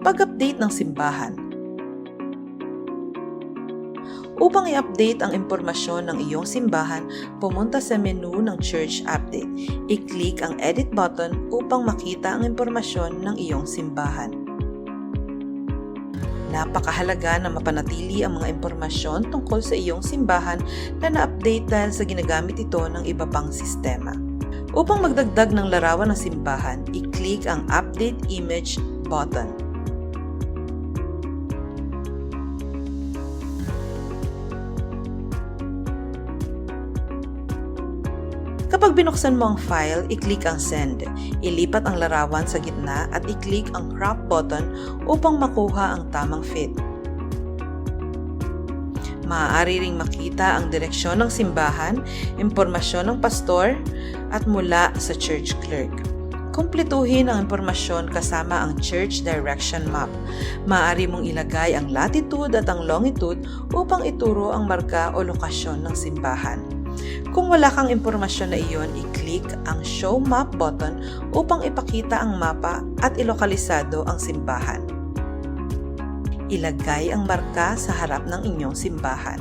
Pag-update ng simbahan. Upang i-update ang impormasyon ng iyong simbahan, pumunta sa menu ng Church Update. I-click ang Edit button upang makita ang impormasyon ng iyong simbahan. Napakahalaga na mapanatili ang mga impormasyon tungkol sa iyong simbahan na na-update dahil sa ginagamit ito ng iba pang sistema. Upang magdagdag ng larawan ng simbahan, i-click ang Update Image button. Kapag binuksan mo ang file, i-click ang Send. Ilipat ang larawan sa gitna at i-click ang Crop button upang makuha ang tamang fit. Maaari ring makita ang direksyon ng simbahan, impormasyon ng pastor, at mula sa church clerk. Kumpletuhin ang impormasyon kasama ang Church Direction Map. Maaari mong ilagay ang latitude at ang longitude upang ituro ang marka o lokasyon ng simbahan. Kung wala kang impormasyon na iyon, i-click ang Show Map button upang ipakita ang mapa at ilokalisado ang simbahan. Ilagay ang marka sa harap ng inyong simbahan.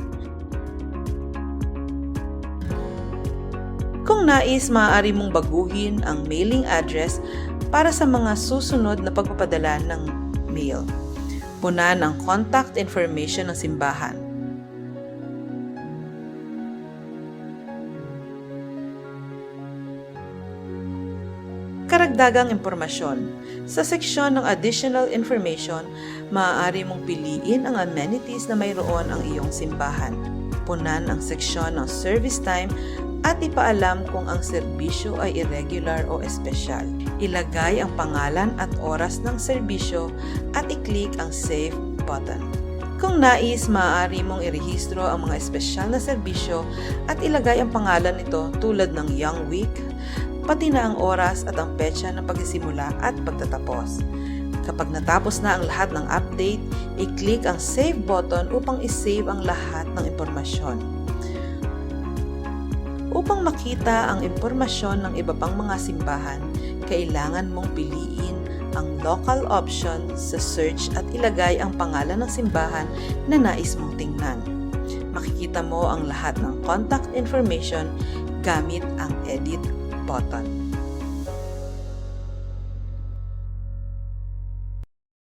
Kung nais, maaari mong baguhin ang mailing address para sa mga susunod na pagpapadala ng mail. Punan ang contact information ng simbahan. Karagdagang impormasyon. Sa seksyon ng Additional Information, maaari mong piliin ang amenities na mayroon ang iyong simbahan. Punan ang seksyon ng Service Time at ipaalam kung ang serbisyo ay irregular o espesyal. Ilagay ang pangalan at oras ng serbisyo at i-click ang Save button. Kung nais, maaari mong irehistro ang mga espesyal na serbisyo at ilagay ang pangalan nito tulad ng Young Week, pati na ang oras at ang petsa ng pagsisimula at pagtatapos. Kapag natapos na ang lahat ng update, i-click ang Save button upang i-save ang lahat ng impormasyon. Upang makita ang impormasyon ng iba pang mga simbahan, kailangan mong piliin ang local option sa search at ilagay ang pangalan ng simbahan na nais mong tingnan. Makikita mo ang lahat ng contact information gamit ang Edit button.